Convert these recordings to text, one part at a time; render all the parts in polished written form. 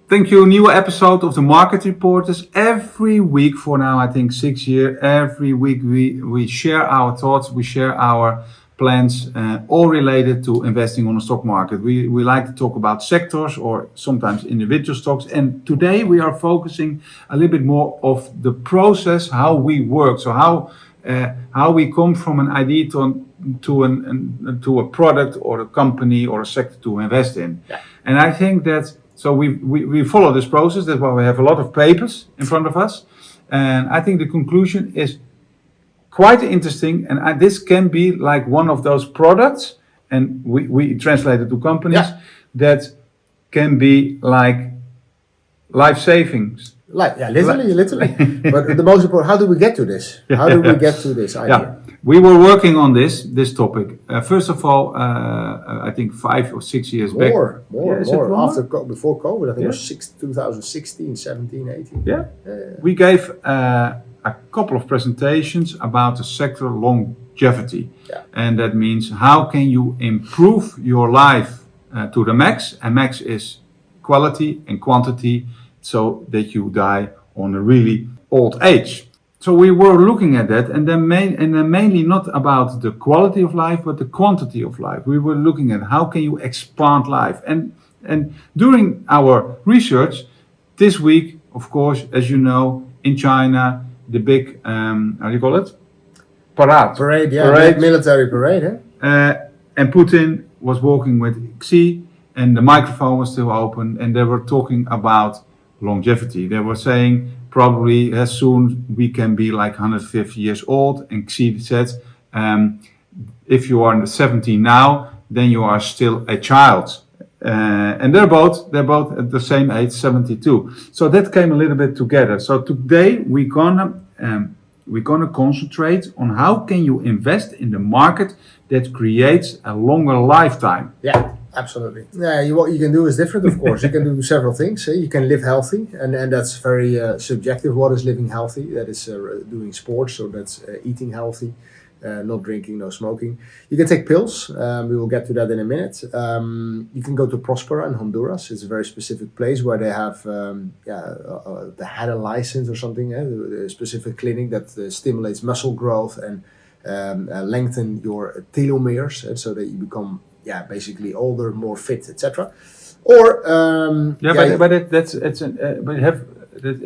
Thank you. New episode of the Market Reporters. Every week for now, I think 6 years, every week we share our thoughts, we share our plans, all related to investing on the stock market. We like to talk about sectors or sometimes individual stocks. And today we are focusing a little bit more of the process, how we work. So how we come from an idea to a product or a company or a sector to invest in. Yeah. And I think that so we follow this process. That's why we have a lot of papers in front of us. And I think the conclusion is quite interesting. And this can be like one of those products, and we translate it to companies, that can be like life savings. Literally. But the most important, how do we get to this? How do we get to this idea? Yeah. We were working on this topic. First of all, I think 5 or 6 years back. More. Before COVID, I think Yeah. it was 2016, 17, 18. Yeah. We gave a couple of presentations about the sector longevity. Yeah. And that means how can you improve your life to the max. And max is quality and quantity, so that you die on a really old age. So we were looking at that, and then mainly not about the quality of life, but the quantity of life. We were looking at how can you expand life. And during our research, this week, of course, as you know, in China, the big, how do you call it? Parade. Big military parade, and Putin was walking with Xi, and the microphone was still open, and they were talking about longevity. They were saying probably as soon we can be like 150 years old. And Xi said, if you are 70 now, then you are still a child. And they're both at the same age, 72. So that came a little bit together. So today we're gonna concentrate on how can you invest in the market that creates a longer lifetime. Yeah. Absolutely. Yeah, what you can do is different, of course. You can do several things. You can live healthy, and that's very subjective. What is living healthy? That is doing sports, so that's eating healthy, not drinking, no smoking. You can take pills. We will get to that in a minute. You can go to Prospera in Honduras. It's a very specific place where they have they had a license or something, a specific clinic that stimulates muscle growth and lengthen your telomeres, so that you become basically older, more fit, etc. Or that's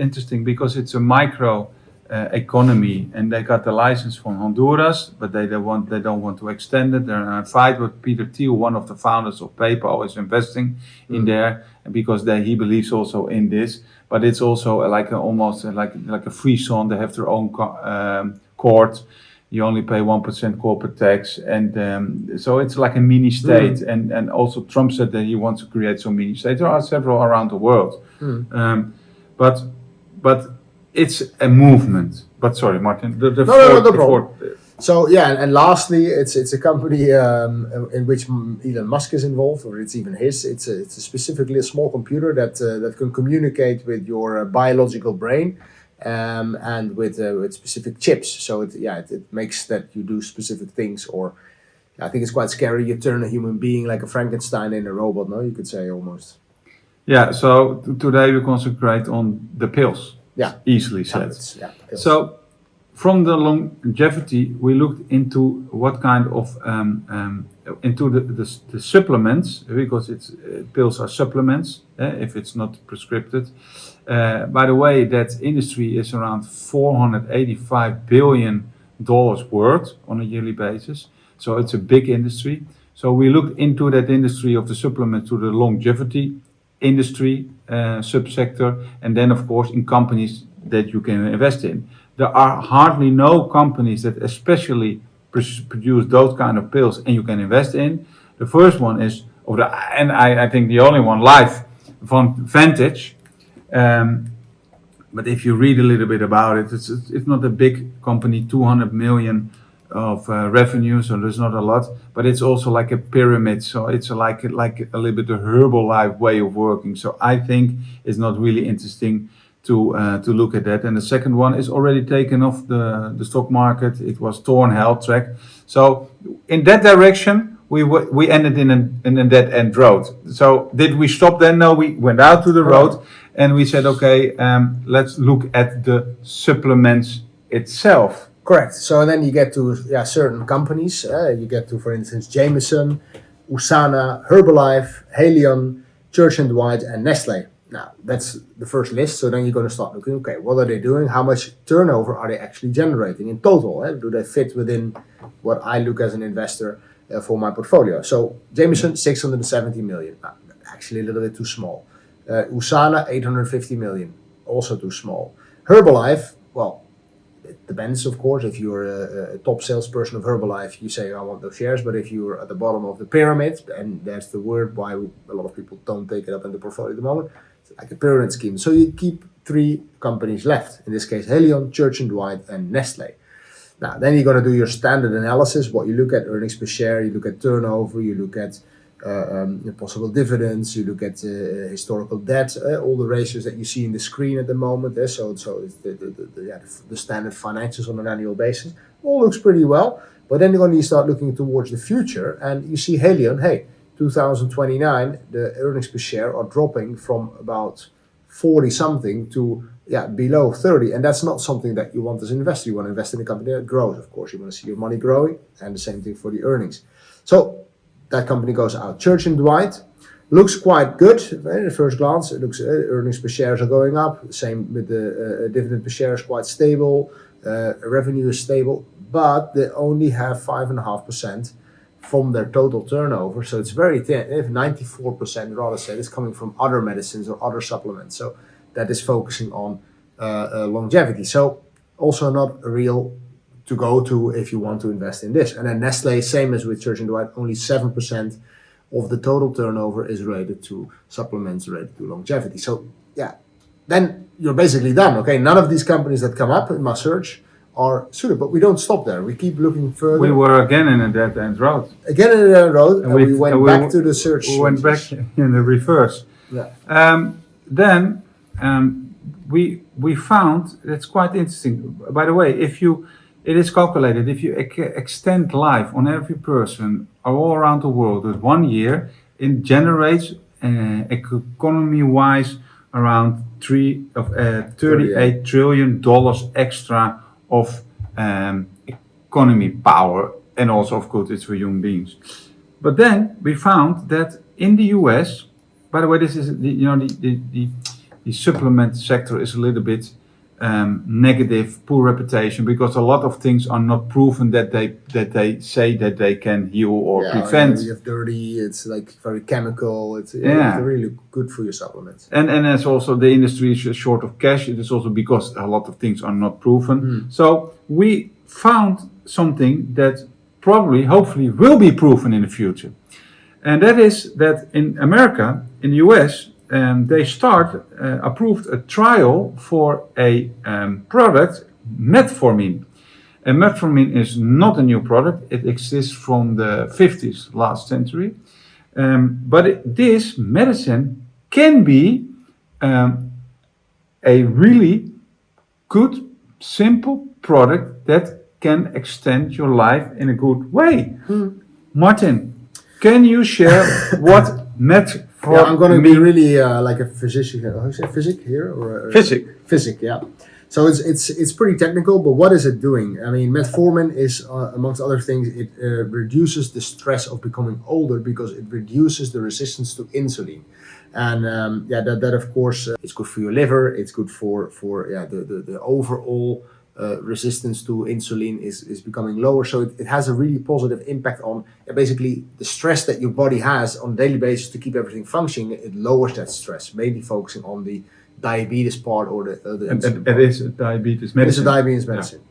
interesting because it's a micro economy, and they got the license from Honduras, but they don't want to extend it. They're in a fight with Peter Thiel, one of the founders of PayPal, is investing in there because he believes also in this. But it's also almost like a free zone. They have their own court. You only pay 1% corporate tax, and so it's like a mini state. And also Trump said that he wants to create some mini states. There are several around the world, but it's a movement. But sorry, Martin. No problem. So and lastly, it's a company in which Elon Musk is involved, or it's even his. It's specifically a small computer that can communicate with your biological brain. And with specific chips, so it makes that you do specific things, or I think it's quite scary. You turn a human being like a Frankenstein in a robot. No, you could say almost. Yeah. So today we concentrate on the pills. Yeah. Easily said. Tablets, pills. So from the longevity, we looked into what kind of into the supplements, because pills are supplements if it's not prescribed. By the way, that industry is around $485 billion worth on a yearly basis. So it's a big industry. So we looked into that industry of the supplement to the longevity industry subsector, and then of course in companies that you can invest in. There are hardly no companies that especially produce those kind of pills and you can invest in. The first one is, and I think the only one, Life Vantage. But if you read a little bit about it, it's not a big company, 200 million of revenue, so there's not a lot. But it's also like a pyramid, so it's like a little bit a Herbalife way of working. So I think it's not really interesting to look at that. And the second one is already taken off the stock market. It was Thorn Health Track. So in that direction, we ended in a dead end road. So did we stop then? No, we went out to the road and we said, okay, let's look at the supplements itself. Correct. So then you get to certain companies. You get to, for instance, Jameson, Usana, Herbalife, Haleon, Church & Dwight, and Nestle. Now, that's the first list. So then you're going to start looking, okay, what are they doing? How much turnover are they actually generating in total? Do they fit within what I look as an investor for my portfolio? So Jameson, 670 million. Actually a little bit too small. Usana, 850 million. Also too small. Herbalife, well, it depends, of course. If you're a top salesperson of Herbalife, you say, I want those shares. But if you're at the bottom of the pyramid, and that's the word why a lot of people don't take it up in the portfolio at the moment, it's like a pyramid scheme. So you keep 3 companies left. In this case, Haleon, Church & Dwight, and Nestle. Now, then you're going to do your standard analysis. What you look at: earnings per share, you look at turnover, you look at possible dividends, you look at historical debt, all the ratios that you see in the screen at the moment. So it's the standard financials on an annual basis. All looks pretty well. But then when you start looking towards the future and you see Haleon, 2029, the earnings per share are dropping from about 40 something to below 30. And that's not something that you want as an investor. You want to invest in a company that grows, of course. You want to see your money growing, and the same thing for the earnings. So that company goes out. Church & Dwight looks quite good at the first glance. It looks earnings per shares are going up. Same with the dividend per share is quite stable. Revenue is stable, but they only have 5.5% from their total turnover. So it's very thin. If 94% rather said is coming from other medicines or other supplements. So that is focusing on longevity. So also not a real to go to if you want to invest in this. And then Nestle, same as with Church & Dwight, only 7% of the total turnover is related to supplements related to longevity. So then you're basically done. Okay, none of these companies that come up in my search are suitable, but we don't stop there. We keep looking further. We were again in a dead end road. Again in a dead end road, and we went back to the search. We went back in the reverse. Yeah. Then we found, that's quite interesting. By the way, it is calculated, if you extend life on every person all around the world with 1 year, it generates economy-wise around $38 trillion extra of economy power, and also, of course, it's for human beings. But then we found that in the US, by the way, this is the supplement sector is a little bit negative, poor reputation, because a lot of things are not proven that they say that they can heal or prevent. You have dirty, it's like very chemical, it's really good for your supplements. And as also the industry is short of cash, it is also because a lot of things are not proven. So we found something that probably, hopefully, will be proven in the future. And that is that in America, in the US, they approved a trial for a product, Metformin. And Metformin is not a new product. It exists from the 50s, last century. But this medicine can be a really good, simple product that can extend your life in a good way. Martin, can you share what Metformin? I'm going to be really like a physician here. How do you say physic here? Or Physic, yeah. So it's pretty technical, but what is it doing? I mean, Metformin is, amongst other things, it reduces the stress of becoming older because it reduces the resistance to insulin. And that of course is good for your liver. It's good for the overall resistance to insulin is becoming lower. So it has a really positive impact on basically the stress that your body has on a daily basis to keep everything functioning. It lowers that stress, mainly focusing on the diabetes part or the insulin part. It is a diabetes medicine. It is a diabetes medicine.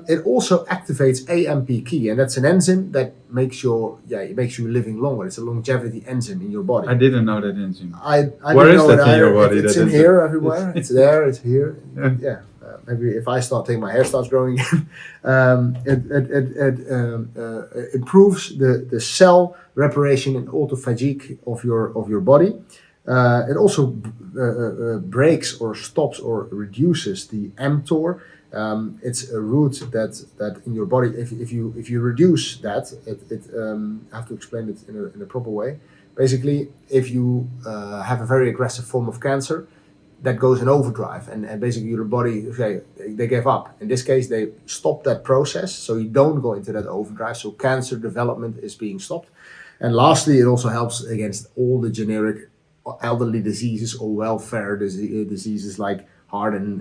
It also activates AMPK, and that's an enzyme that makes you living longer. It's a longevity enzyme in your body. I didn't know that enzyme. Where is that in your body? It's in here everywhere. It's there. It's here. Yeah. Maybe if I start taking my hair starts growing again. It improves the cell reparation and autophagy of your body. It also breaks or stops or reduces the mTOR It's a route that in your body, if you reduce that, I have to explain it in a proper way. Basically, if you have a very aggressive form of cancer, that goes in overdrive, and basically your body, they gave up. In this case, they stop that process, so you don't go into that overdrive. So cancer development is being stopped. And lastly, it also helps against all the generic elderly diseases or welfare diseases like heart and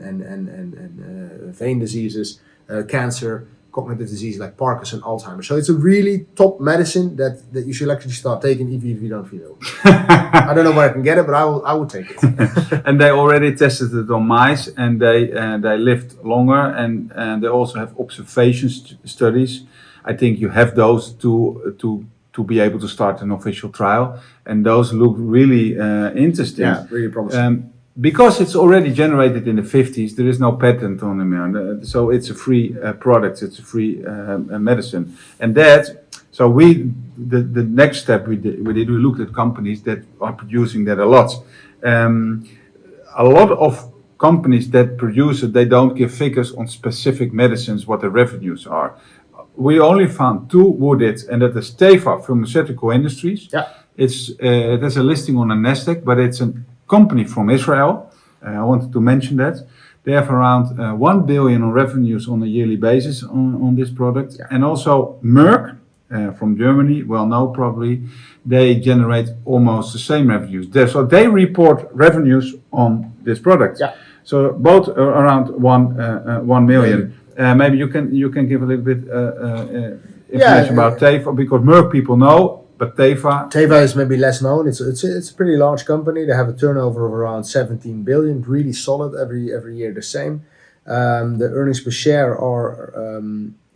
vein diseases, cancer, cognitive disease like Parkinson, Alzheimer's. So it's a really top medicine that you should actually start taking even if you don't feel it. I don't know where I can get it, but I will take it. And they already tested it on mice, and they lived longer, and they also have observation studies. I think you have those to be able to start an official trial, and those look really interesting. Yeah, really promising. Because it's already generated in the 50s, there is no patent on them, so it's a free product, it's a free medicine. And so the next step we looked at companies that are producing that a lot. A lot of companies that produce it, they don't give figures on specific medicines, what the revenues are. We only found two who did, and that is Teva Pharmaceutical Industries. Yeah. There's a listing on the Nasdaq, but it's a company from Israel. I wanted to mention that. They have around 1 billion on revenues on a yearly basis on this product. Yeah. And also Merck from Germany, well known probably, they generate almost the same revenues. So they report revenues on this product. Yeah. So both around 1 million. Maybe you can give a little bit information about Teva, because Merck people know. But Teva is maybe less known. It's a pretty large company. They have a turnover of around 17 billion, really solid every year the same. The earnings per share are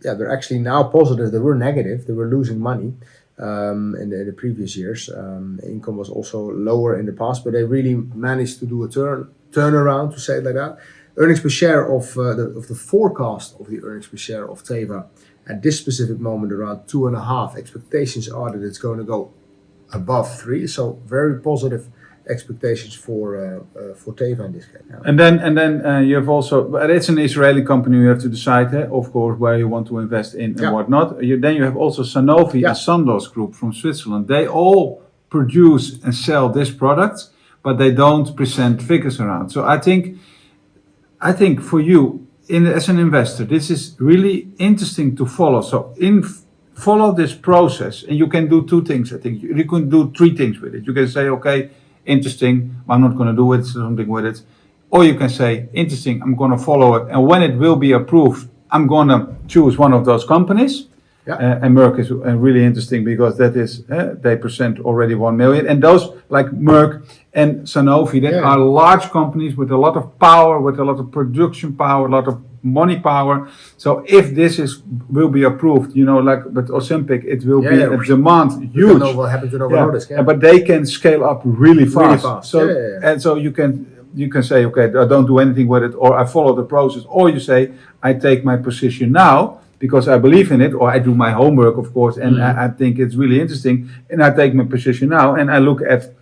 they're actually now positive. They were negative. They were losing money in the previous years. Income was also lower in the past, but they really managed to do a turnaround, to say it like that. Earnings per share of the forecast of the earnings per share of Teva at this specific moment around 2.5. Expectations are that it's going to go above 3. So very positive expectations for Teva in this case. Yeah. And then you have also, but it's an Israeli company. You have to decide, of course, where you want to invest in and what not. Then you have also Sanofi and Sandoz Group from Switzerland. They all produce and sell this product, but they don't present figures around. So I think for you, as an investor, this is really interesting to follow. So follow this process, and you can do two things. I think you can do three things with it. You can say, okay, interesting, I'm not going to do something with it. Or you can say, interesting, I'm going to follow it. And when it will be approved, I'm going to choose one of those companies. Yeah. And Merck is really interesting because that is, they present already 1 million. And those like Merck and Sanofi, that are large companies with a lot of power, with a lot of production power, a lot of money power. So if this will be approved, like with Ozempic, it will be a demand huge. You know what happened to Novo Nordisk. Yeah. But they can scale up really fast. So and so you can say, okay, I don't do anything with it, or I follow the process, or you say, I take my position now, because I believe in it, or I do my homework, of course, and I think it's really interesting, and I take my position now, and I look at,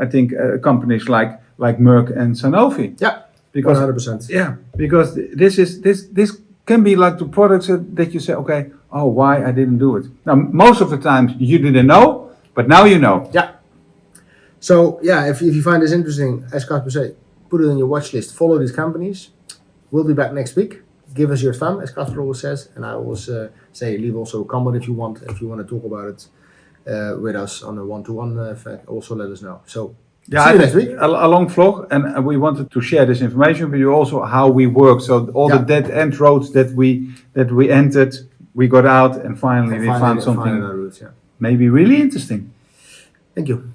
I think companies like Merck and Sanofi. Yeah, because 100%. Yeah, because this can be like the products that you say, okay, why I didn't do it. Now, most of the times you didn't know, but now you know. Yeah. So if you find this interesting, as Casper say, put it on your watch list. Follow these companies. We'll be back next week. Give us your thumb, as Casper always says, and I always say leave also a comment if you want to talk about it with us on a one-to-one effect. Also let us know. So see you next week. A long vlog, and we wanted to share this information with you, also how we work. So all the dead end roads that we entered, we got out, and finally we found something maybe really interesting. Thank you.